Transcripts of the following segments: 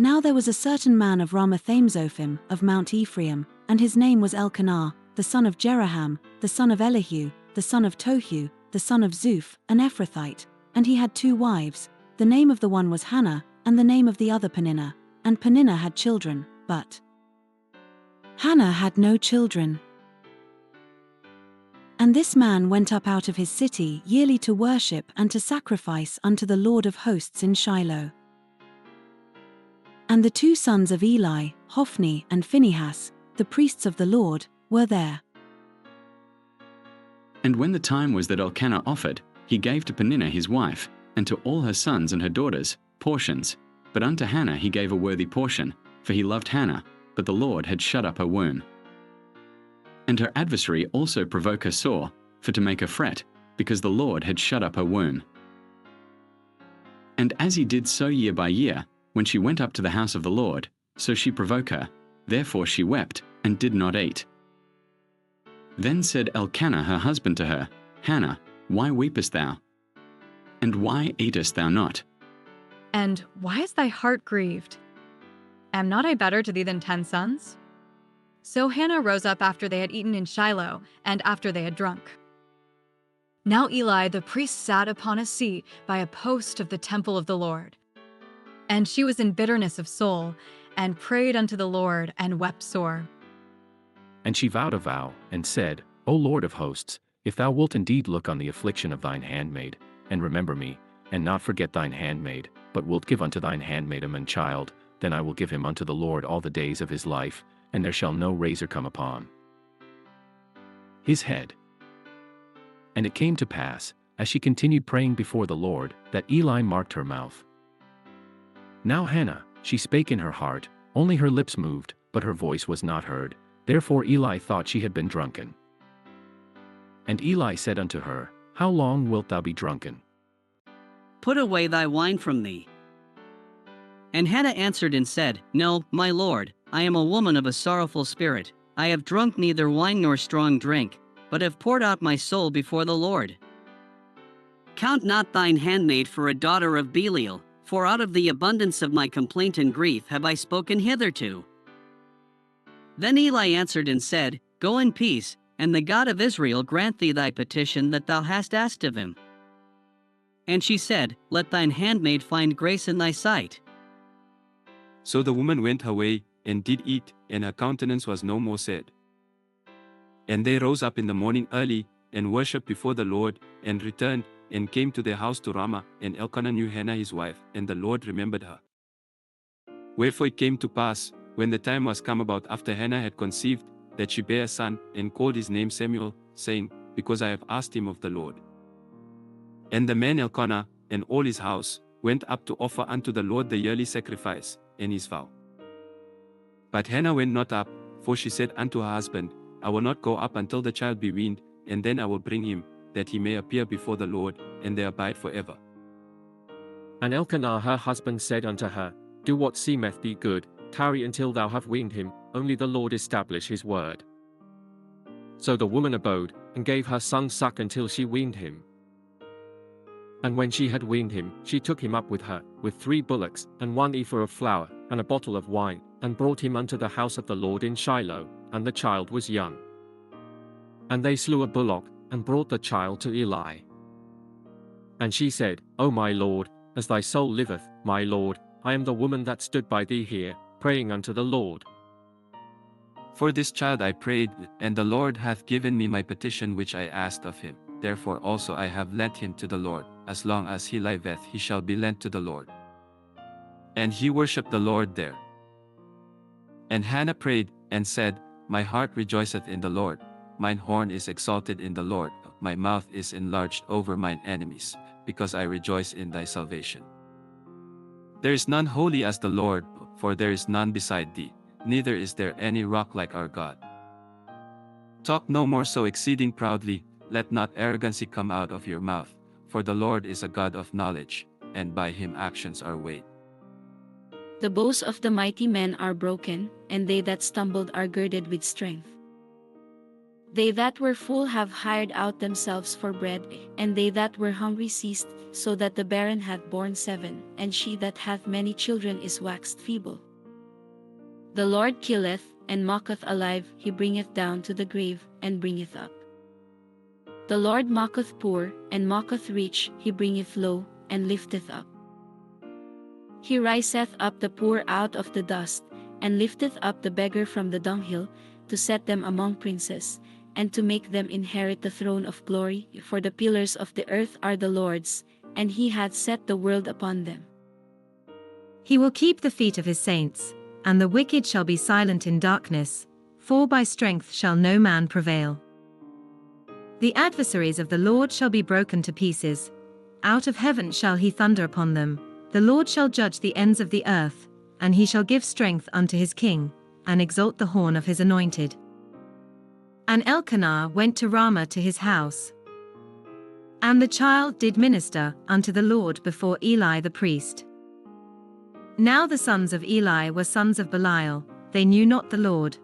Now there was a certain man of Ramathaim-Zophim, of Mount Ephraim, and his name was Elkanah, the son of Jeraham, the son of Elihu, the son of Tohu, the son of Zuph, an Ephrathite, and he had 2 wives. The name of the one was Hannah, and the name of the other Peninnah. And Peninnah had children, but Hannah had no children. And this man went up out of his city yearly to worship and to sacrifice unto the Lord of hosts in Shiloh. And the 2 sons of Eli, Hophni and Phinehas, the priests of the Lord, were there. And when the time was that Elkanah offered, he gave to Peninnah his wife, and to all her sons and her daughters, portions. But unto Hannah he gave a worthy portion, for he loved Hannah, but the Lord had shut up her womb. And her adversary also provoked her sore, for to make her fret, because the Lord had shut up her womb. And as he did so year by year, when she went up to the house of the Lord, so she provoked her, therefore she wept, and did not eat. Then said Elkanah her husband to her, Hannah, why weepest thou? And why eatest thou not? And why is thy heart grieved? Am not I better to thee than 10 sons? So Hannah rose up after they had eaten in Shiloh, and after they had drunk. Now Eli the priest sat upon a seat by a post of the temple of the Lord. And she was in bitterness of soul, and prayed unto the Lord, and wept sore. And she vowed a vow, and said, O Lord of hosts, if thou wilt indeed look on the affliction of thine handmaid, and remember me, and not forget thine handmaid, but wilt give unto thine handmaid a man child, then I will give him unto the Lord all the days of his life, and there shall no razor come upon his head. And it came to pass, as she continued praying before the Lord, that Eli marked her mouth. Now Hannah, she spake in her heart, only her lips moved, but her voice was not heard. Therefore Eli thought she had been drunken. And Eli said unto her, How long wilt thou be drunken? Put away thy wine from thee. And Hannah answered and said, No, my lord, I am a woman of a sorrowful spirit. I have drunk neither wine nor strong drink, but have poured out my soul before the Lord. Count not thine handmaid for a daughter of Belial, for out of the abundance of my complaint and grief have I spoken hitherto. Then Eli answered and said, Go in peace, and the God of Israel grant thee thy petition that thou hast asked of him. And she said, Let thine handmaid find grace in thy sight. So the woman went her way, and did eat, and her countenance was no more sad. And they rose up in the morning early, and worshipped before the Lord, and returned, and came to their house to Ramah, and Elkanah knew Hannah his wife, and the Lord remembered her. Wherefore it came to pass, when the time was come about after Hannah had conceived, that she bare a son, and called his name Samuel, saying, Because I have asked him of the Lord. And the man Elkanah, and all his house, went up to offer unto the Lord the yearly sacrifice, and his vow. But Hannah went not up, for she said unto her husband, I will not go up until the child be weaned, and then I will bring him, that he may appear before the Lord, and there abide forever. And Elkanah her husband said unto her, Do what seemeth thee good, tarry until thou have weaned him, only the Lord establish his word. So the woman abode, and gave her son suck until she weaned him. And when she had weaned him, she took him up with her, with 3 bullocks, and 1 ephah of flour, and a bottle of wine, and brought him unto the house of the Lord in Shiloh, and the child was young. And they slew a bullock, and brought the child to Eli. And she said, O my lord, as thy soul liveth, my lord, I am the woman that stood by thee here, praying unto the Lord. For this child I prayed, and the Lord hath given me my petition which I asked of him. Therefore also I have lent him to the Lord. As long as he liveth he shall be lent to the Lord. And he worshipped the Lord there. And Hannah prayed, and said, My heart rejoiceth in the Lord, mine horn is exalted in the Lord, my mouth is enlarged over mine enemies, because I rejoice in thy salvation. There is none holy as the Lord, for there is none beside thee, neither is there any rock like our God. Talk no more so exceeding proudly, let not arrogancy come out of your mouth, for the Lord is a God of knowledge, and by him actions are weighed. The bows of the mighty men are broken, and they that stumbled are girded with strength. They that were full have hired out themselves for bread, and they that were hungry ceased, so that the barren hath borne 7, and she that hath many children is waxed feeble. The Lord killeth, and mocketh alive, he bringeth down to the grave, and bringeth up. The Lord mocketh poor, and mocketh rich, he bringeth low, and lifteth up. He riseth up the poor out of the dust, and lifteth up the beggar from the dunghill, to set them among princes, and to make them inherit the throne of glory. For the pillars of the earth are the Lord's, and he hath set the world upon them. He will keep the feet of his saints, and the wicked shall be silent in darkness, for by strength shall no man prevail. The adversaries of the Lord shall be broken to pieces. Out of heaven shall he thunder upon them. The Lord shall judge the ends of the earth, and he shall give strength unto his king, and exalt the horn of his anointed. And Elkanah went to Ramah to his house. And the child did minister unto the Lord before Eli the priest. Now the sons of Eli were sons of Belial, they knew not the Lord.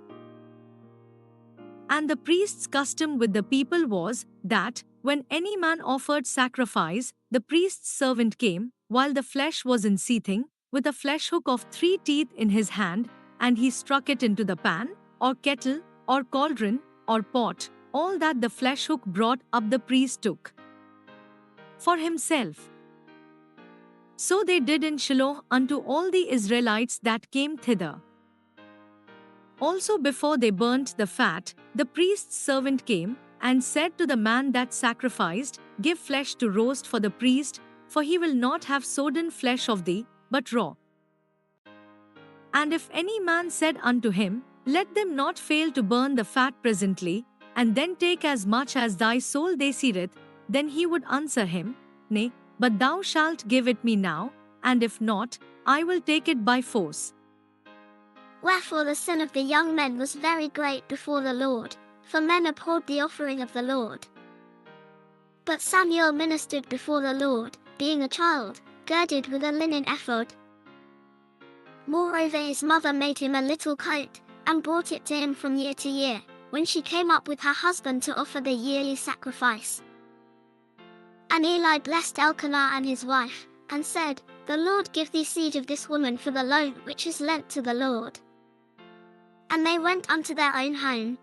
And the priest's custom with the people was, that, when any man offered sacrifice, the priest's servant came, while the flesh was in seething, with a flesh hook of 3 teeth in his hand, and he struck it into the pan, or kettle, or cauldron, or pot. All that the flesh hook brought up the priest took for himself. So they did in Shiloh unto all the Israelites that came thither. Also before they burnt the fat, the priest's servant came, and said to the man that sacrificed, Give flesh to roast for the priest, for he will not have sodden flesh of thee, but raw. And if any man said unto him, Let them not fail to burn the fat presently, and then take as much as thy soul desireth, then he would answer him, Nay, but thou shalt give it me now, and if not, I will take it by force. Wherefore the sin of the young men was very great before the Lord, for men abhorred the offering of the Lord. But Samuel ministered before the Lord, being a child, girded with a linen ephod. Moreover his mother made him a little coat, and brought it to him from year to year, when she came up with her husband to offer the yearly sacrifice. And Eli blessed Elkanah and his wife, and said, The Lord give thee seed of this woman for the loan which is lent to the Lord. And they went unto their own home.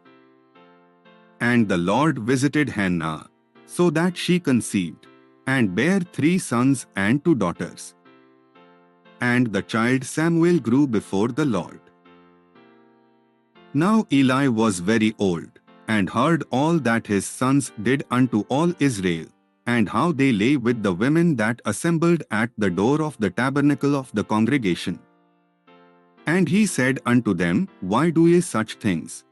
And the Lord visited Hannah, so that she conceived, and bare 3 sons and 2 daughters. And the child Samuel grew before the Lord. Now Eli was very old, and heard all that his sons did unto all Israel, and how they lay with the women that assembled at the door of the tabernacle of the congregation. And he said unto them, Why do ye such things?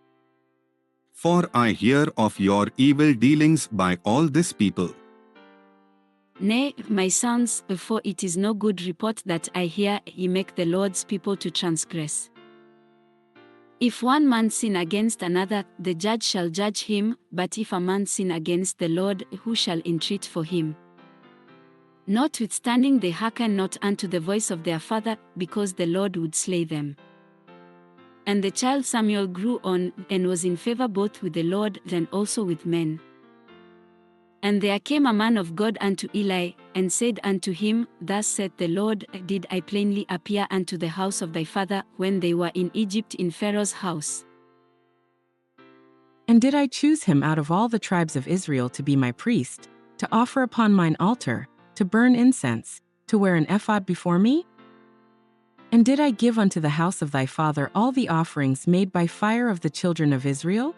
For I hear of your evil dealings by all this people. Nay, my sons, for it is no good report that I hear ye make the Lord's people to transgress. If one man sin against another, the judge shall judge him, but if a man sin against the Lord, who shall entreat for him? Notwithstanding they hearken not unto the voice of their father, because the Lord would slay them. And the child Samuel grew on, and was in favor both with the Lord and also with men. And there came a man of God unto Eli, and said unto him, Thus saith the Lord, Did I plainly appear unto the house of thy father, when they were in Egypt in Pharaoh's house? And did I choose him out of all the tribes of Israel to be my priest, to offer upon mine altar, to burn incense, to wear an ephod before me? And did I give unto the house of thy father all the offerings made by fire of the children of Israel?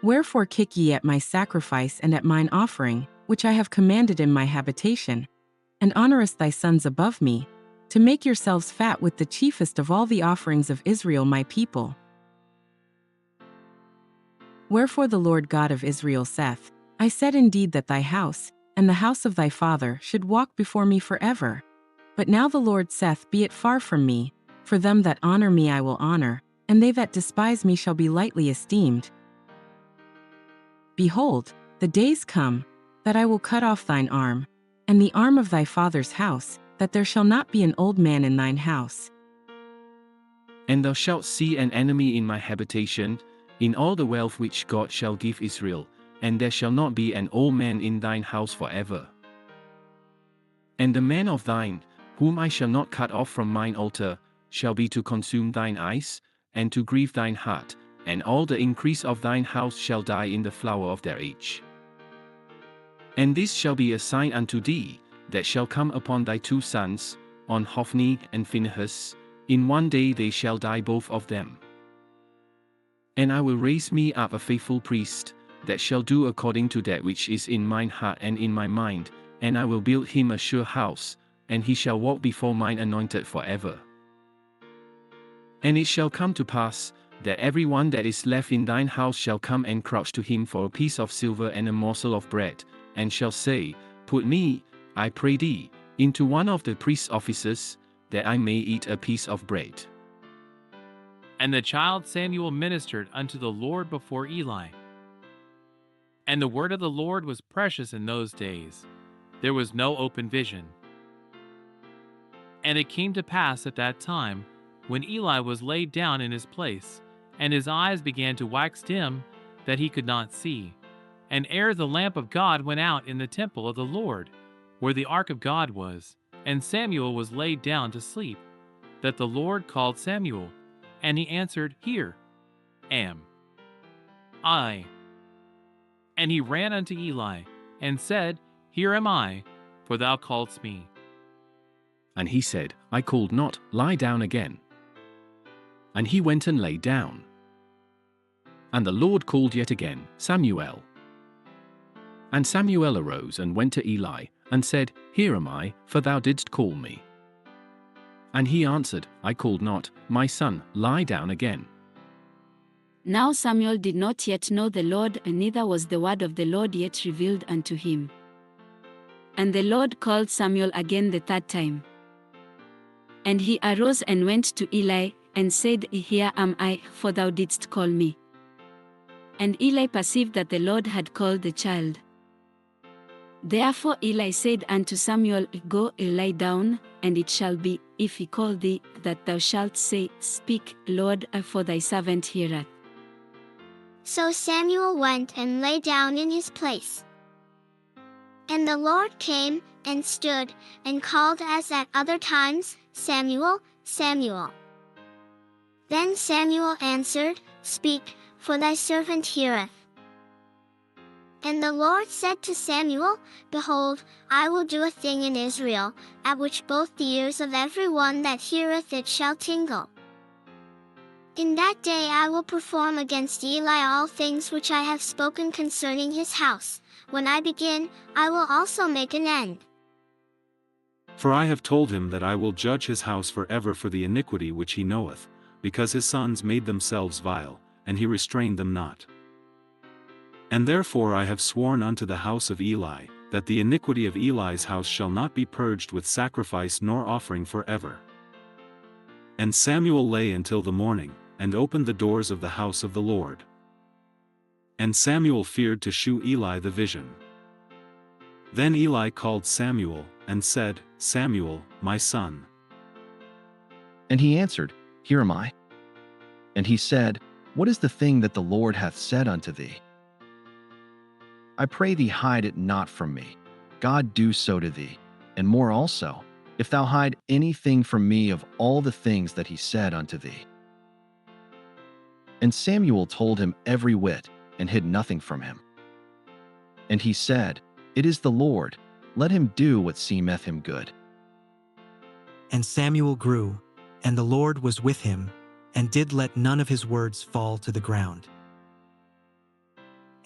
Wherefore kick ye at my sacrifice and at mine offering, which I have commanded in my habitation, and honorest thy sons above me, to make yourselves fat with the chiefest of all the offerings of Israel my people? Wherefore the Lord God of Israel saith, I said indeed that thy house, and the house of thy father, should walk before me forever. But now the Lord saith, Be it far from me, for them that honor me I will honor, and they that despise me shall be lightly esteemed. Behold, the days come, that I will cut off thine arm, and the arm of thy father's house, that there shall not be an old man in thine house. And thou shalt see an enemy in my habitation, in all the wealth which God shall give Israel, and there shall not be an old man in thine house forever. And the man of thine, whom I shall not cut off from mine altar, shall be to consume thine eyes, and to grieve thine heart, and all the increase of thine house shall die in the flower of their age. And this shall be a sign unto thee, that shall come upon thy 2 sons, on Hophni and Phinehas, in one day they shall die both of them. And I will raise me up a faithful priest, that shall do according to that which is in mine heart and in my mind, and I will build him a sure house, and he shall walk before mine anointed forever. And it shall come to pass, that every one that is left in thine house shall come and crouch to him for a piece of silver and a morsel of bread, and shall say, Put me, I pray thee, into one of the priest's offices, that I may eat a piece of bread. And the child Samuel ministered unto the Lord before Eli. And the word of the Lord was precious in those days. There was no open vision. And it came to pass at that time, when Eli was laid down in his place, and his eyes began to wax dim, that he could not see. And ere the lamp of God went out in the temple of the Lord, where the ark of God was, and Samuel was laid down to sleep, that the Lord called Samuel, and he answered, Here am I. And he ran unto Eli, and said, Here am I, for thou calledst me. And he said, I called not, lie down again. And he went and lay down. And the Lord called yet again, Samuel. And Samuel arose and went to Eli, and said, Here am I, for thou didst call me. And he answered, I called not, my son, lie down again. Now Samuel did not yet know the Lord, and neither was the word of the Lord yet revealed unto him. And the Lord called Samuel again the 3rd time. And he arose and went to Eli, and said, Here am I, for thou didst call me. And Eli perceived that the Lord had called the child. Therefore Eli said unto Samuel, Go, lie down, and it shall be, if he call thee, that thou shalt say, Speak, Lord, for thy servant heareth. So Samuel went and lay down in his place. And the Lord came, and stood, and called as at other times, Samuel, Samuel. Then Samuel answered, Speak, for thy servant heareth. And the Lord said to Samuel, Behold, I will do a thing in Israel, at which both the ears of every one that heareth it shall tingle. In that day I will perform against Eli all things which I have spoken concerning his house. When I begin, I will also make an end. For I have told him that I will judge his house forever for the iniquity which he knoweth, because his sons made themselves vile, and he restrained them not. And therefore I have sworn unto the house of Eli, that the iniquity of Eli's house shall not be purged with sacrifice nor offering forever. And Samuel lay until the morning, and opened the doors of the house of the Lord. And Samuel feared to shew Eli the vision. Then Eli called Samuel, and said, Samuel, my son. And he answered, Here am I. And he said, What is the thing that the Lord hath said unto thee? I pray thee hide it not from me. God do so to thee, and more also, if thou hide anything from me of all the things that he said unto thee. And Samuel told him every whit, and hid nothing from him. And he said, It is the Lord, let him do what seemeth him good. And Samuel grew, and the Lord was with him, and did let none of his words fall to the ground.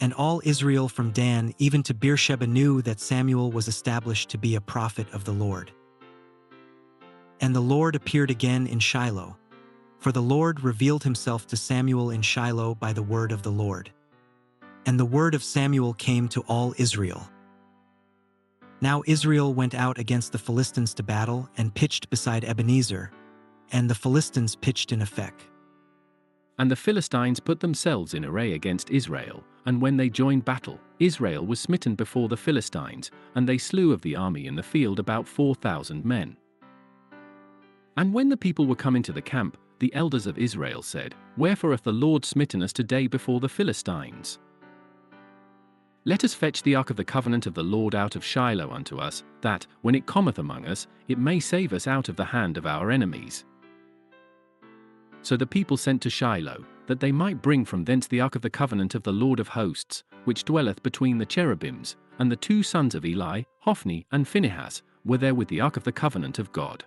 And all Israel from Dan even to Beersheba knew that Samuel was established to be a prophet of the Lord. And the Lord appeared again in Shiloh, for the Lord revealed himself to Samuel in Shiloh by the word of the Lord. And the word of Samuel came to all Israel. Now Israel went out against the Philistines to battle, and pitched beside Ebenezer, and the Philistines pitched in Aphek. And the Philistines put themselves in array against Israel, and when they joined battle, Israel was smitten before the Philistines, and they slew of the army in the field about 4,000 men. And when the people were come into the camp, the elders of Israel said, Wherefore hath the Lord smitten us today before the Philistines? Let us fetch the ark of the covenant of the Lord out of Shiloh unto us, that, when it cometh among us, it may save us out of the hand of our enemies. So the people sent to Shiloh, that they might bring from thence the ark of the covenant of the Lord of hosts, which dwelleth between the cherubims, and the 2 sons of Eli, Hophni and Phinehas, were there with the ark of the covenant of God.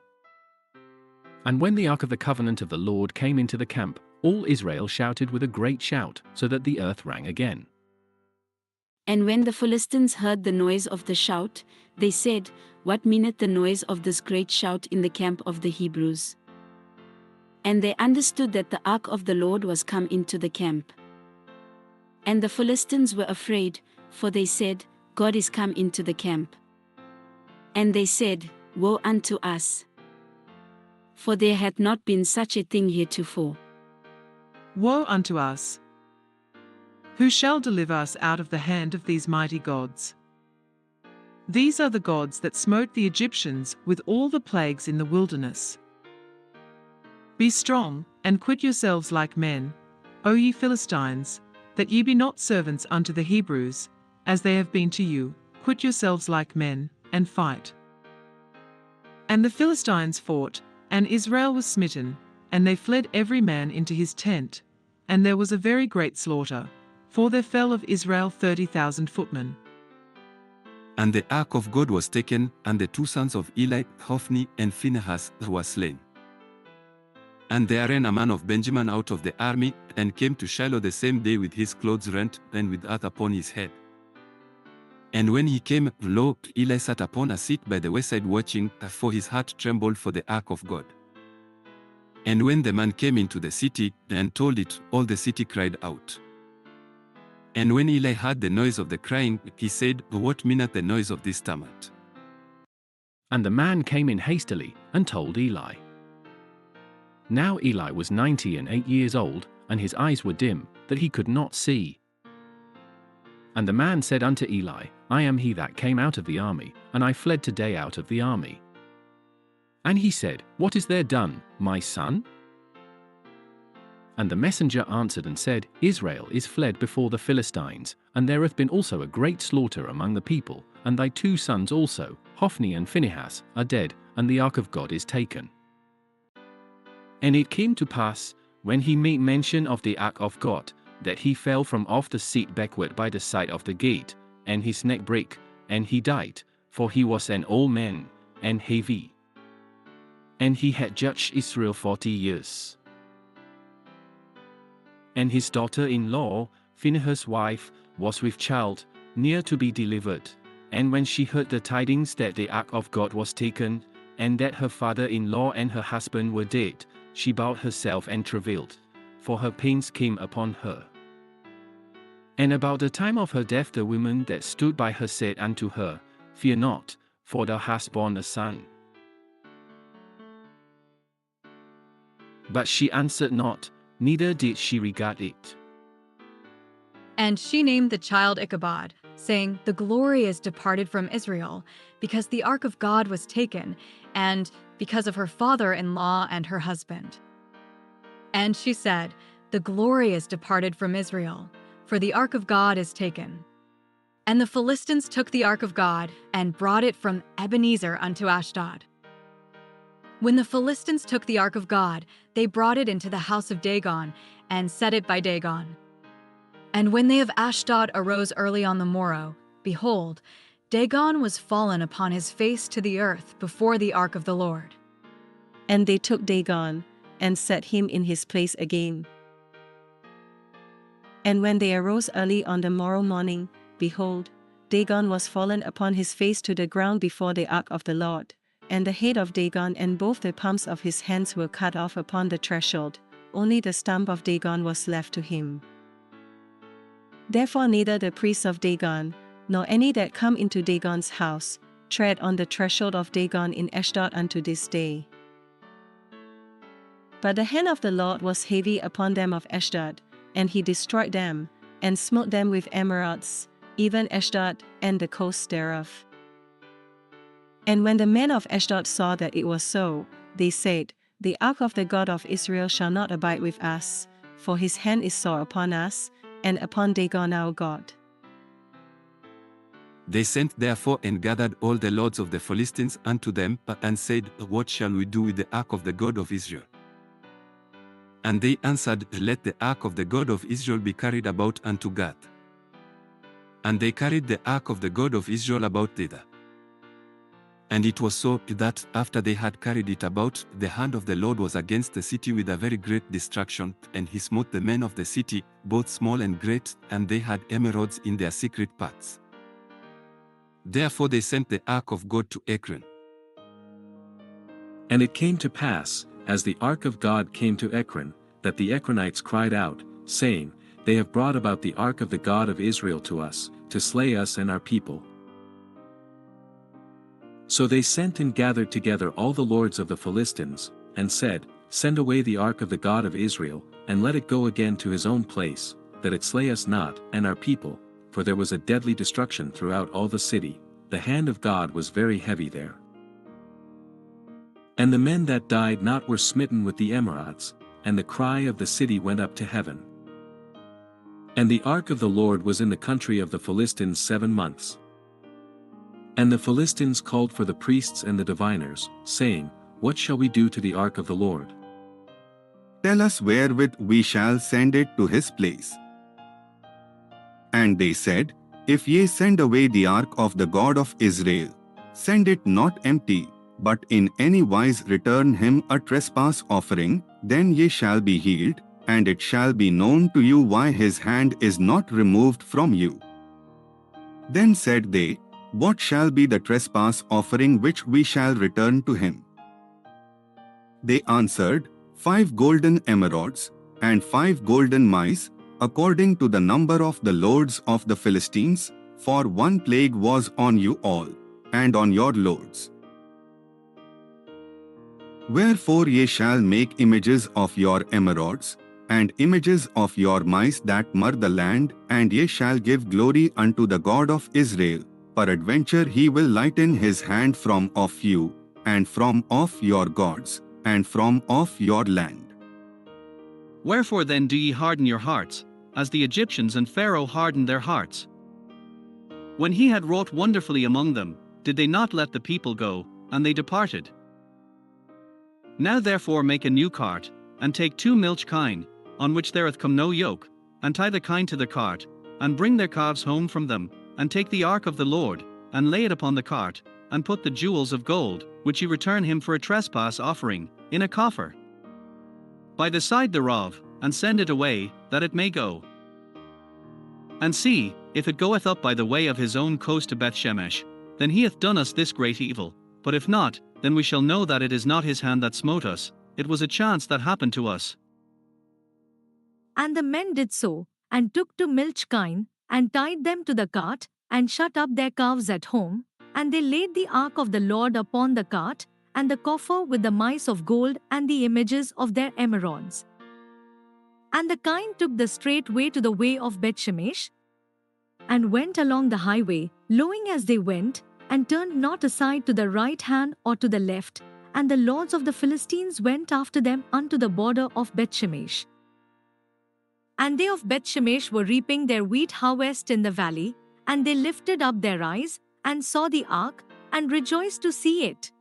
And when the ark of the covenant of the Lord came into the camp, all Israel shouted with a great shout, so that the earth rang again. And when the Philistines heard the noise of the shout, they said, What meaneth the noise of this great shout in the camp of the Hebrews? And they understood that the ark of the Lord was come into the camp. And the Philistines were afraid, for they said, God is come into the camp. And they said, Woe unto us! For there hath not been such a thing heretofore. Woe unto us! Who shall deliver us out of the hand of these mighty gods? These are the gods that smote the Egyptians with all the plagues in the wilderness. Be strong, and quit yourselves like men, O ye Philistines, that ye be not servants unto the Hebrews, as they have been to you. Quit yourselves like men, and fight. And the Philistines fought, and Israel was smitten, and they fled every man into his tent, and there was a very great slaughter, for there fell of Israel 30,000 footmen. And the ark of God was taken, and the 2 sons of Eli, Hophni and Phinehas, were slain. And there ran a man of Benjamin out of the army, and came to Shiloh the same day with his clothes rent, and with earth upon his head. And when he came, lo, Eli sat upon a seat by the wayside watching, for his heart trembled for the ark of God. And when the man came into the city, and told it, all the city cried out. And when Eli heard the noise of the crying, he said, What meaneth the noise of this tumult? And the man came in hastily, and told Eli. Now Eli was 98 years old, and his eyes were dim, that he could not see. And the man said unto Eli, I am he that came out of the army, and I fled today out of the army. And he said, What is there done, my son? And the messenger answered and said, Israel is fled before the Philistines, and there hath been also a great slaughter among the people, and thy 2 sons also, Hophni and Phinehas, are dead, and the ark of God is taken. And it came to pass, when he made mention of the ark of God, that he fell from off the seat backward by the side of the gate, and his neck brake, and he died, for he was an old man, and heavy. And he had judged Israel 40 years. And his daughter-in-law, Phinehas' wife, was with child, near to be delivered. And when she heard the tidings that the ark of God was taken, and that her father-in-law and her husband were dead, she bowed herself and travailed, for her pains came upon her. And about the time of her death the women that stood by her said unto her, Fear not, for thou hast borne a son. But she answered not, neither did she regard it. And she named the child Ichabod, saying, The glory is departed from Israel, because the ark of God was taken, and because of her father-in-law and her husband. And she said, The glory is departed from Israel, for the ark of God is taken. And the Philistines took the ark of God, and brought it from Ebenezer unto Ashdod. When the Philistines took the ark of God, they brought it into the house of Dagon, and set it by Dagon. And when they of Ashdod arose early on the morrow, behold, Dagon was fallen upon his face to the earth before the ark of the Lord. And they took Dagon, and set him in his place again. And when they arose early on the morrow morning, behold, Dagon was fallen upon his face to the ground before the ark of the Lord, and the head of Dagon and both the palms of his hands were cut off upon the threshold, only the stump of Dagon was left to him. Therefore neither the priests of Dagon, nor any that come into Dagon's house, tread on the threshold of Dagon in Ashdod unto this day. But the hand of the Lord was heavy upon them of Ashdod, and he destroyed them, and smote them with emerods, even Ashdod and the coasts thereof. And when the men of Ashdod saw that it was so, they said, The ark of the God of Israel shall not abide with us, for his hand is sore upon us, and upon Dagon our God. They sent therefore and gathered all the lords of the Philistines unto them, and said, What shall we do with the ark of the God of Israel? And they answered, Let the ark of the God of Israel be carried about unto Gath. And they carried the ark of the God of Israel about thither. And it was so, that after they had carried it about, the hand of the Lord was against the city with a very great destruction, and he smote the men of the city, both small and great, and they had emerods in their secret parts. Therefore they sent the ark of God to Ekron. And it came to pass, as the ark of God came to Ekron, that the Ekronites cried out, saying, They have brought about the ark of the God of Israel to us, to slay us and our people. So they sent and gathered together all the lords of the Philistines, and said, Send away the ark of the God of Israel, and let it go again to his own place, that it slay us not, and our people, for there was a deadly destruction throughout all the city, the hand of God was very heavy there. And the men that died not were smitten with the emerods, and the cry of the city went up to heaven. And the ark of the Lord was in the country of the Philistines 7 months. And the Philistines called for the priests and the diviners, saying, What shall we do to the ark of the Lord? Tell us wherewith we shall send it to his place. And they said, If ye send away the ark of the God of Israel, send it not empty, but in any wise return him a trespass offering, then ye shall be healed, and it shall be known to you why his hand is not removed from you. Then said they, What shall be the trespass offering which we shall return to him? They answered, 5 golden emerods, and 5 golden mice, according to the number of the lords of the Philistines, for one plague was on you all, and on your lords. Wherefore ye shall make images of your emerods, and images of your mice that mar the land, and ye shall give glory unto the God of Israel. Peradventure he will lighten his hand from off you, and from off your gods, and from off your land. Wherefore then do ye harden your hearts, as the Egyptians and Pharaoh hardened their hearts? When he had wrought wonderfully among them, did they not let the people go, and they departed? Now therefore make a new cart, and take 2 milch kine, on which there hath come no yoke, and tie the kine to the cart, and bring their calves home from them, and take the ark of the Lord, and lay it upon the cart, and put the jewels of gold, which ye return him for a trespass offering, in a coffer by the side thereof, and send it away, that it may go. And see, if it goeth up by the way of his own coast to Bethshemesh, then he hath done us this great evil, but if not, then we shall know that it is not his hand that smote us, it was a chance that happened to us. And the men did so, and took 2 milch kine, and tied them to the cart, and shut up their calves at home, and they laid the ark of the Lord upon the cart, and the coffer with the mice of gold and the images of their emerods. And the kine took the straight way to the way of Bethshemesh, and went along the highway, lowing as they went, and turned not aside to the right hand or to the left, and the lords of the Philistines went after them unto the border of Bethshemesh. And they of Bethshemesh were reaping their wheat harvest in the valley, and they lifted up their eyes, and saw the ark, and rejoiced to see it.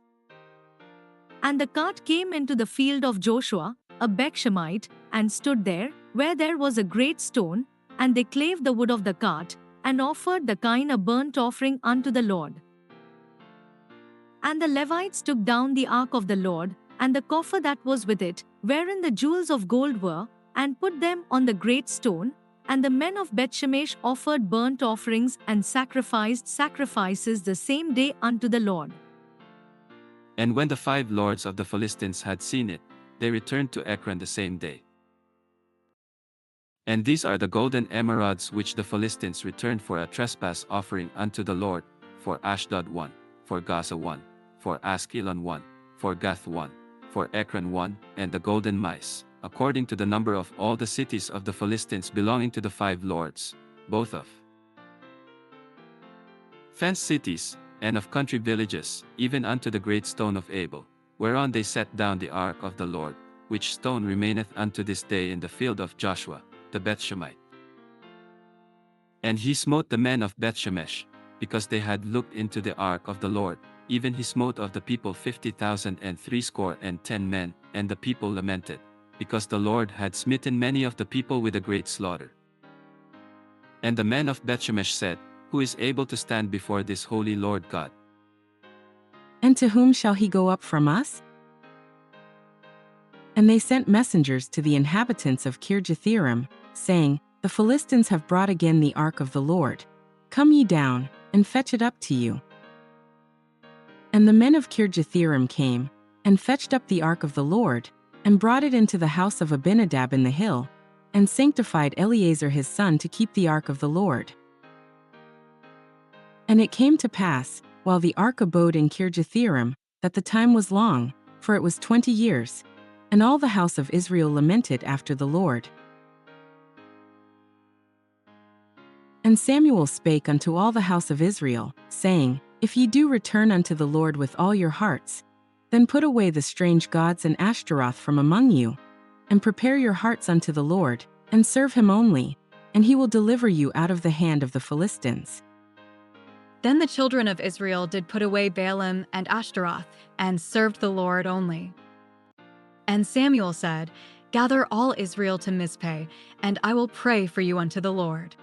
And the cart came into the field of Joshua, a Bethshemite, and stood there, where there was a great stone, and they clave the wood of the cart, and offered the kine a burnt offering unto the Lord. And the Levites took down the ark of the Lord, and the coffer that was with it, wherein the jewels of gold were, and put them on the great stone, and the men of Bethshemesh offered burnt offerings and sacrificed sacrifices the same day unto the Lord. And when the 5 lords of the Philistines had seen it, they returned to Ekron the same day. And these are the golden emerods which the Philistines returned for a trespass offering unto the Lord, for Ashdod 1, for Gaza 1, for Askelon 1, for Gath 1, for Ekron 1, and the golden mice, according to the number of all the cities of the Philistines belonging to the 5 lords, both of fenced cities, and of country villages, even unto the great stone of Abel, whereon they set down the ark of the Lord, which stone remaineth unto this day in the field of Joshua, the Bethshemite. And he smote the men of Bethshemesh, because they had looked into the ark of the Lord, even he smote of the people 50,010 men, and the people lamented, because the Lord had smitten many of the people with a great slaughter. And the men of Bethshemesh said, Who is able to stand before this holy Lord God? And to whom shall he go up from us? And they sent messengers to the inhabitants of Kirjathjearim, saying, The Philistines have brought again the ark of the Lord. Come ye down, and fetch it up to you. And the men of Kirjathjearim came, and fetched up the ark of the Lord, and brought it into the house of Abinadab in the hill, and sanctified Eleazar his son to keep the ark of the Lord. And it came to pass, while the ark abode in Kirjathjearim, that the time was long, for it was 20 years, and all the house of Israel lamented after the Lord. And Samuel spake unto all the house of Israel, saying, If ye do return unto the Lord with all your hearts, then put away the strange gods and Ashtaroth from among you, and prepare your hearts unto the Lord, and serve him only, and he will deliver you out of the hand of the Philistines. Then the children of Israel did put away Baalim and Ashtaroth, and served the Lord only. And Samuel said, Gather all Israel to Mizpeh, and I will pray for you unto the Lord.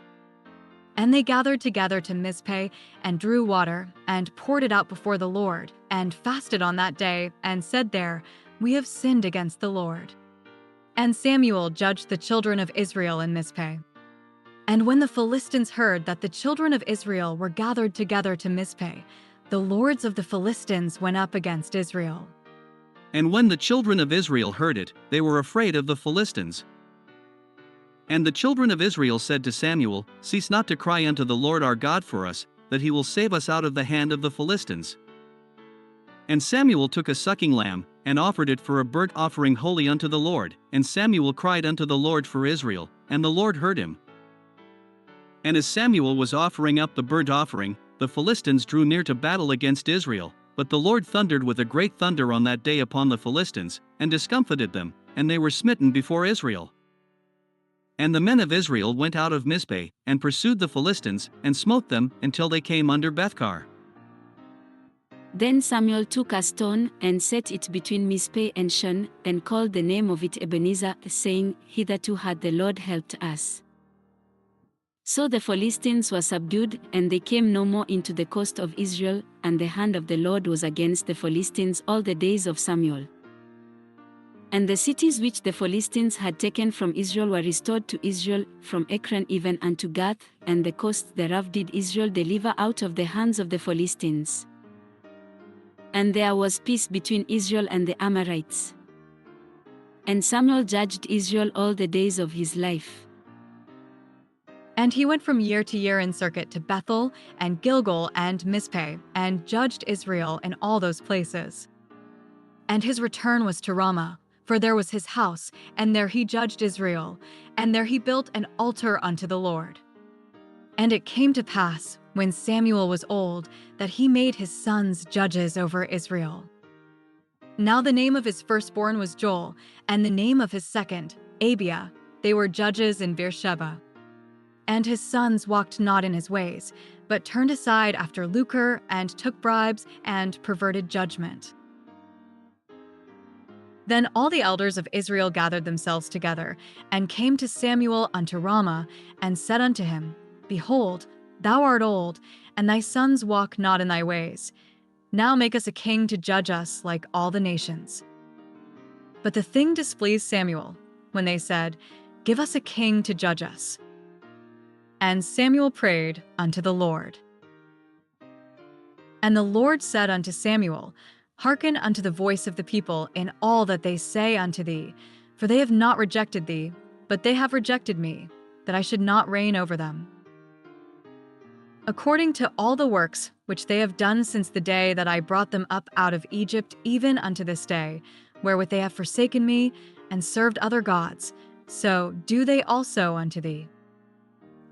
And they gathered together to Mizpeh, and drew water, and poured it out before the Lord, and fasted on that day, and said there, We have sinned against the Lord. And Samuel judged the children of Israel in Mizpeh. And when the Philistines heard that the children of Israel were gathered together to Mizpeh, the lords of the Philistines went up against Israel. And when the children of Israel heard it, they were afraid of the Philistines. And the children of Israel said to Samuel, Cease not to cry unto the Lord our God for us, that he will save us out of the hand of the Philistines. And Samuel took a sucking lamb, and offered it for a burnt offering holy unto the Lord. And Samuel cried unto the Lord for Israel, and the Lord heard him. And as Samuel was offering up the burnt offering, the Philistines drew near to battle against Israel. But the Lord thundered with a great thunder on that day upon the Philistines, and discomfited them, and they were smitten before Israel. And the men of Israel went out of Mizpeh, and pursued the Philistines, and smote them, until they came under Bethkar. Then Samuel took a stone, and set it between Mizpeh and Shun, and called the name of it Ebenezer, saying, Hitherto had the Lord helped us. So the Philistines were subdued, and they came no more into the coast of Israel, and the hand of the Lord was against the Philistines all the days of Samuel. And the cities which the Philistines had taken from Israel were restored to Israel, from Ekron even unto Gath, and the coast thereof did Israel deliver out of the hands of the Philistines. And there was peace between Israel and the Amorites. And Samuel judged Israel all the days of his life. And he went from year to year in circuit to Bethel, and Gilgal, and Mizpeh, and judged Israel in all those places. And his return was to Ramah, for there was his house, and there he judged Israel, and there he built an altar unto the Lord. And it came to pass, when Samuel was old, that he made his sons judges over Israel. Now the name of his firstborn was Joel, and the name of his second, Abiah. They were judges in Beersheba. And his sons walked not in his ways, but turned aside after lucre, and took bribes, and perverted judgment. Then all the elders of Israel gathered themselves together, and came to Samuel unto Ramah, and said unto him, Behold, thou art old, and thy sons walk not in thy ways. Now make us a king to judge us like all the nations. But the thing displeased Samuel, when they said, Give us a king to judge us. And Samuel prayed unto the Lord. And the Lord said unto Samuel, Hearken unto the voice of the people in all that they say unto thee, for they have not rejected thee, but they have rejected me, that I should not reign over them. According to all the works which they have done since the day that I brought them up out of Egypt, even unto this day, wherewith they have forsaken me, and served other gods, so do they also unto thee.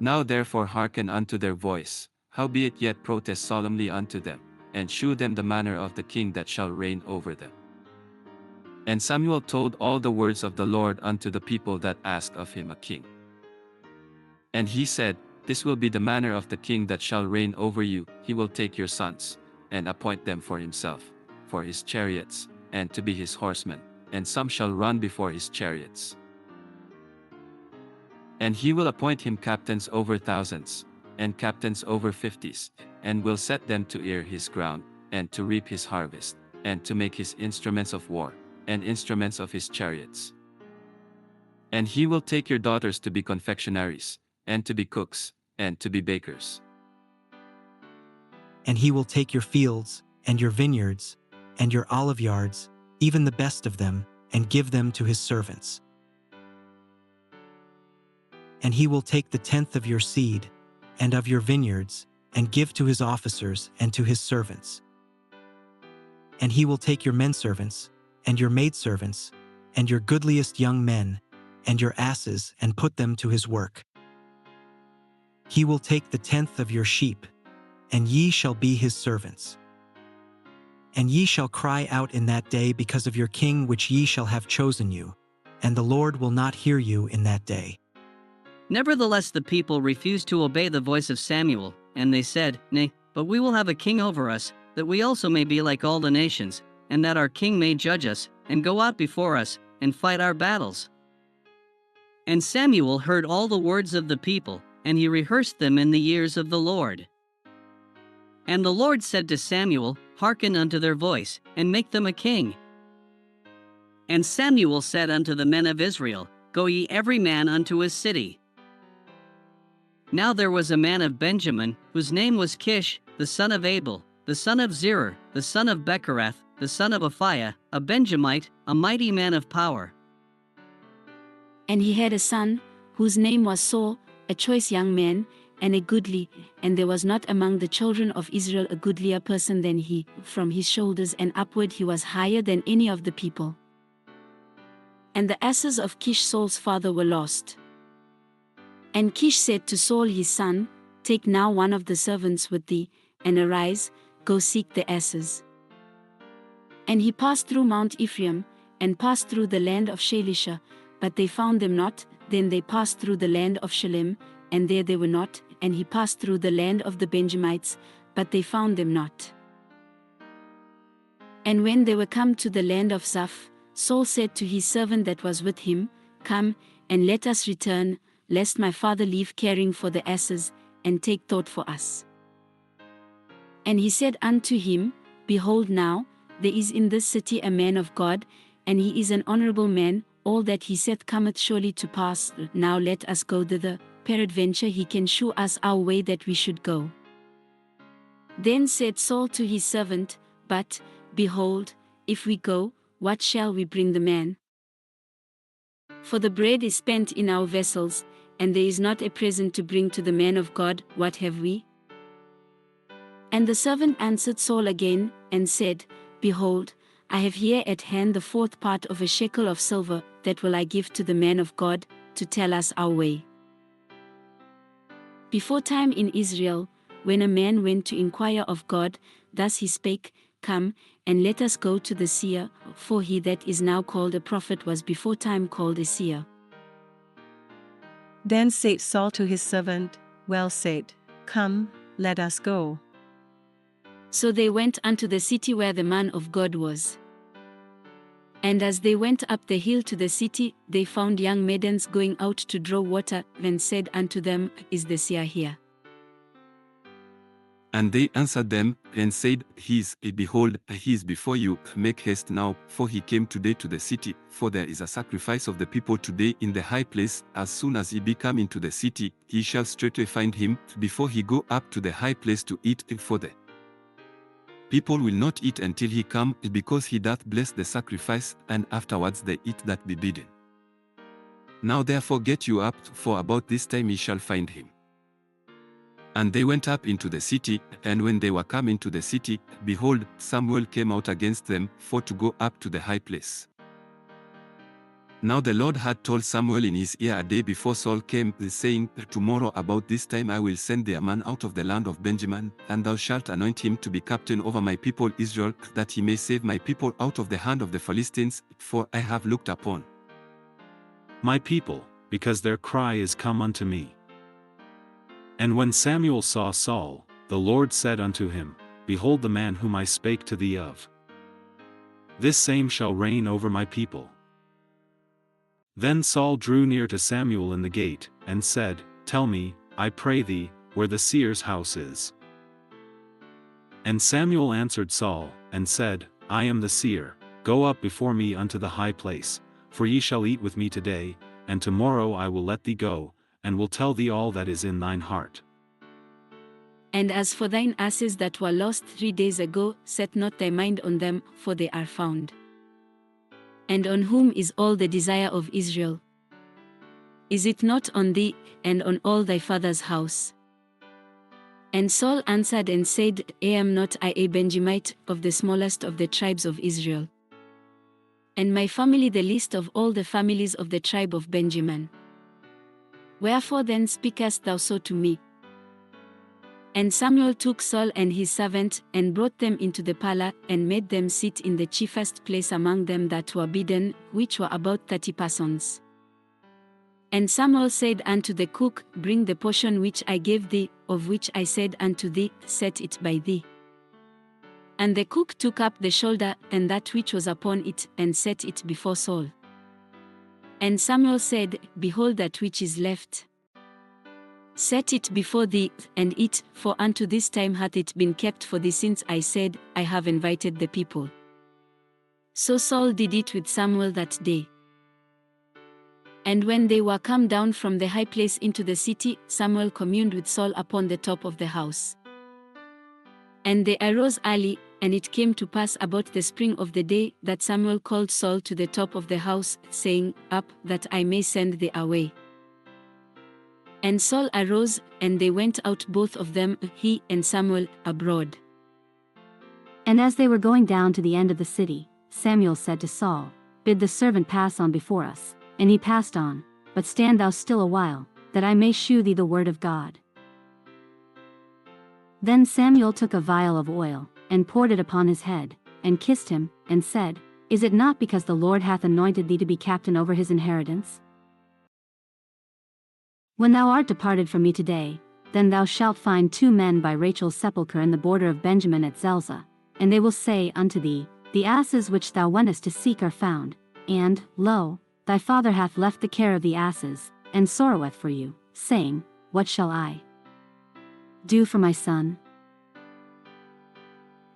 Now therefore hearken unto their voice, howbeit yet protest solemnly unto them, and shew them the manner of the king that shall reign over them. And Samuel told all the words of the Lord unto the people that asked of him a king. And he said, This will be the manner of the king that shall reign over you. He will take your sons, and appoint them for himself, for his chariots, and to be his horsemen, and some shall run before his chariots. And he will appoint him captains over thousands, and captains over 50s, and will set them to ear his ground, and to reap his harvest, and to make his instruments of war, and instruments of his chariots. And he will take your daughters to be confectionaries, and to be cooks, and to be bakers. And he will take your fields, and your vineyards, and your olive yards, even the best of them, and give them to his servants. And he will take the 10th of your seed, and of your vineyards, and give to his officers and to his servants. And he will take your menservants, and your maidservants, and your goodliest young men, and your asses, and put them to his work. He will take the 10th of your sheep, and ye shall be his servants. And ye shall cry out in that day because of your king which ye shall have chosen you, and the Lord will not hear you in that day. Nevertheless the people refused to obey the voice of Samuel, and they said, Nay, but we will have a king over us, that we also may be like all the nations, and that our king may judge us, and go out before us, and fight our battles. And Samuel heard all the words of the people, and he rehearsed them in the ears of the Lord. And the Lord said to Samuel, Hearken unto their voice, and make them a king. And Samuel said unto the men of Israel, Go ye every man unto his city. Now there was a man of Benjamin, whose name was Kish, the son of Abel, the son of Zerah, the son of Bechorath, the son of Aphiah, a Benjamite, a mighty man of power. And he had a son, whose name was Saul, a choice young man, and a goodly, and there was not among the children of Israel a goodlier person than he. From his shoulders and upward he was higher than any of the people. And the asses of Kish Saul's father were lost. And Kish said to Saul his son, Take now one of the servants with thee, and arise, go seek the asses. And he passed through Mount Ephraim, and passed through the land of Shalisha, but they found them not. Then they passed through the land of Shalem, and there they were not. And he passed through the land of the Benjamites, but they found them not. And when they were come to the land of Zuph, Saul said to his servant that was with him, Come, and let us return, lest my father leave caring for the asses, and take thought for us. And he said unto him, Behold now, there is in this city a man of God, and he is an honorable man, all that he saith cometh surely to pass. Now let us go thither, peradventure he can shew us our way that we should go. Then said Saul to his servant, But, behold, if we go, what shall we bring the man? For the bread is spent in our vessels, and there is not a present to bring to the man of God. What have we? And the servant answered Saul again, and said, Behold, I have here at hand the 4th part of a shekel of silver, that will I give to the man of God, to tell us our way. Before time in Israel, when a man went to inquire of God, thus he spake, Come, and let us go to the seer, for he that is now called a prophet was before time called a seer. Then said Saul to his servant, Well said, Come, let us go. So they went unto the city where the man of God was. And as they went up the hill to the city, they found young maidens going out to draw water, and said unto them, Is the seer here? And they answered them, and said, Behold, he is before you, make haste now, for he came today to the city, for there is a sacrifice of the people today in the high place. As soon as he be come into the city, he shall straightway find him, before he go up to the high place to eat, for the people will not eat until he come, because he doth bless the sacrifice, and afterwards they eat that be bidden. Now therefore get you up, for about this time ye shall find him. And they went up into the city, and when they were come into the city, behold, Samuel came out against them, for to go up to the high place. Now the Lord had told Samuel in his ear a day before Saul came, saying, Tomorrow about this time I will send thee a man out of the land of Benjamin, and thou shalt anoint him to be captain over my people Israel, that he may save my people out of the hand of the Philistines, for I have looked upon my people, because their cry is come unto me. And when Samuel saw Saul, the Lord said unto him, Behold the man whom I spake to thee of. This same shall reign over my people. Then Saul drew near to Samuel in the gate, and said, Tell me, I pray thee, where the seer's house is. And Samuel answered Saul, and said, I am the seer, go up before me unto the high place, for ye shall eat with me today, and tomorrow I will let thee go, and will tell thee all that is in thine heart. And as for thine asses that were lost 3 days ago, set not thy mind on them, for they are found. And on whom is all the desire of Israel? Is it not on thee, and on all thy father's house? And Saul answered and said, Am not I a Benjamite, of the smallest of the tribes of Israel? And my family the least of all the families of the tribe of Benjamin. Wherefore then speakest thou so to me? And Samuel took Saul and his servant, and brought them into the parlor, and made them sit in the chiefest place among them that were bidden, which were about 30 persons. And Samuel said unto the cook, Bring the portion which I gave thee, of which I said unto thee, Set it by thee. And the cook took up the shoulder, and that which was upon it, and set it before Saul. And Samuel said, Behold that which is left. Set it before thee, and eat, for unto this time hath it been kept for thee since I said, I have invited the people. So Saul did it with Samuel that day. And when they were come down from the high place into the city, Samuel communed with Saul upon the top of the house. And they arose early, and it came to pass about the spring of the day, that Samuel called Saul to the top of the house, saying, Up, that I may send thee away. And Saul arose, and they went out both of them, he and Samuel, abroad. And as they were going down to the end of the city, Samuel said to Saul, Bid the servant pass on before us. And he passed on, but stand thou still a while, that I may shew thee the word of God. Then Samuel took a vial of oil, and poured it upon his head, and kissed him, and said, Is it not because the Lord hath anointed thee to be captain over his inheritance? When thou art departed from me today, then thou shalt find 2 men by Rachel's sepulchre in the border of Benjamin at Zelzah, and they will say unto thee, The asses which thou wentest to seek are found, and, lo, thy father hath left the care of the asses, and sorroweth for you, saying, What shall I do for my son?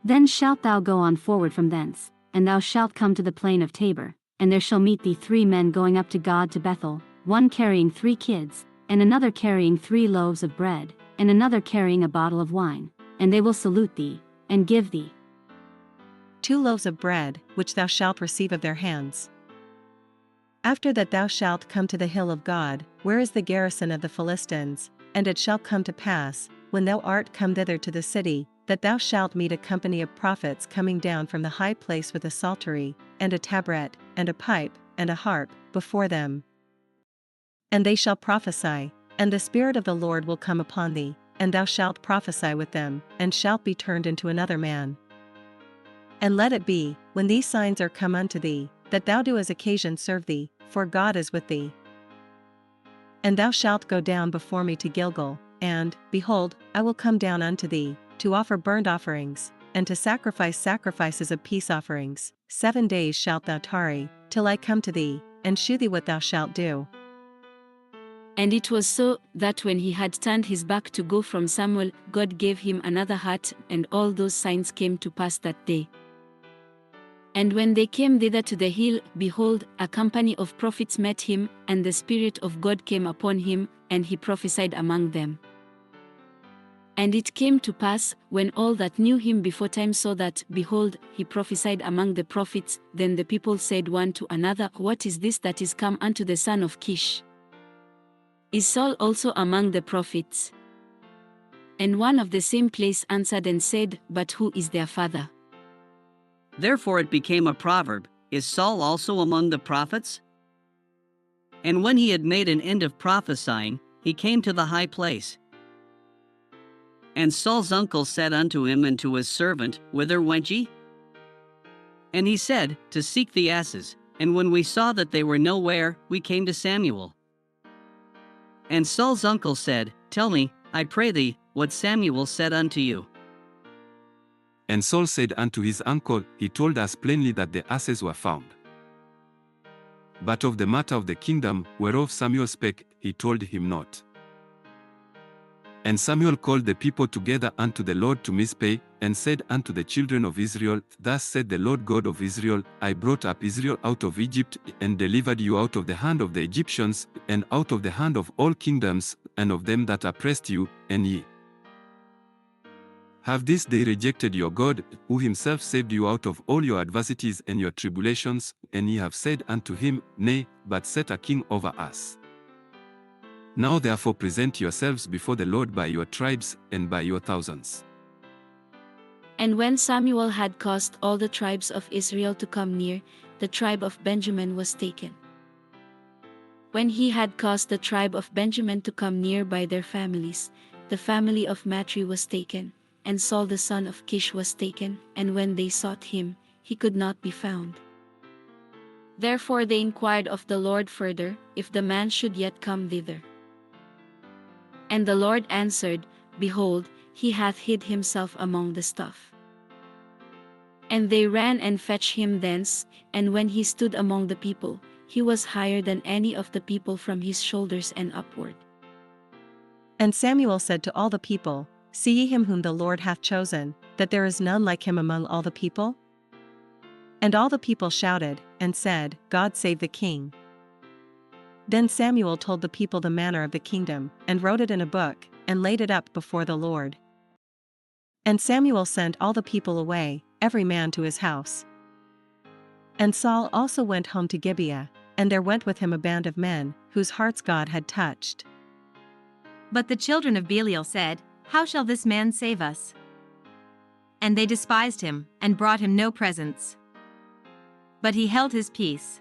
Then shalt thou go on forward from thence, and thou shalt come to the plain of Tabor, and there shall meet thee 3 men going up to God to Bethel, one carrying 3 kids, and another carrying 3 loaves of bread, and another carrying a bottle of wine, and they will salute thee, and give thee 2 loaves of bread, which thou shalt receive of their hands. After that thou shalt come to the hill of God, where is the garrison of the Philistines, and it shall come to pass, when thou art come thither to the city, that thou shalt meet a company of prophets coming down from the high place with a psaltery, and a tabret, and a pipe, and a harp, before them. And they shall prophesy, and the Spirit of the Lord will come upon thee, and thou shalt prophesy with them, and shalt be turned into another man. And let it be, when these signs are come unto thee, that thou do as occasion serve thee, for God is with thee. And thou shalt go down before me to Gilgal, and, behold, I will come down unto thee, to offer burnt offerings, and to sacrifice sacrifices of peace offerings. 7 days shalt thou tarry, till I come to thee, and shew thee what thou shalt do. And it was so, that when he had turned his back to go from Samuel, God gave him another heart, and all those signs came to pass that day. And when they came thither to the hill, behold, a company of prophets met him, and the Spirit of God came upon him, and he prophesied among them. And it came to pass, when all that knew him before time saw that, behold, he prophesied among the prophets, then the people said one to another, What is this that is come unto the son of Kish? Is Saul also among the prophets? And one of the same place answered and said, But who is their father? Therefore it became a proverb, Is Saul also among the prophets? And when he had made an end of prophesying, he came to the high place. And Saul's uncle said unto him and to his servant, Whither went ye? And he said, To seek the asses. And when we saw that they were nowhere, we came to Samuel. And Saul's uncle said, Tell me, I pray thee, what Samuel said unto you. And Saul said unto his uncle, He told us plainly that the asses were found. But of the matter of the kingdom, whereof Samuel spake, he told him not. And Samuel called the people together unto the Lord to Mizpeh, and said unto the children of Israel, Thus said the Lord God of Israel, I brought up Israel out of Egypt, and delivered you out of the hand of the Egyptians, and out of the hand of all kingdoms, and of them that oppressed you, and ye have this day rejected your God, who himself saved you out of all your adversities and your tribulations, and ye have said unto him, Nay, but set a king over us. Now therefore present yourselves before the Lord by your tribes and by your thousands. And when Samuel had caused all the tribes of Israel to come near, the tribe of Benjamin was taken. When he had caused the tribe of Benjamin to come near by their families, the family of Matri was taken, and Saul the son of Kish was taken, and when they sought him, he could not be found. Therefore they inquired of the Lord further, if the man should yet come thither. And the Lord answered, Behold, he hath hid himself among the stuff. And they ran and fetched him thence, and when he stood among the people, he was higher than any of the people from his shoulders and upward. And Samuel said to all the people, See ye him whom the Lord hath chosen, that there is none like him among all the people? And all the people shouted, and said, God save the king. Then Samuel told the people the manner of the kingdom, and wrote it in a book, and laid it up before the Lord. And Samuel sent all the people away, every man to his house. And Saul also went home to Gibeah, and there went with him a band of men, whose hearts God had touched. But the children of Belial said, How shall this man save us? And they despised him, and brought him no presents. But he held his peace.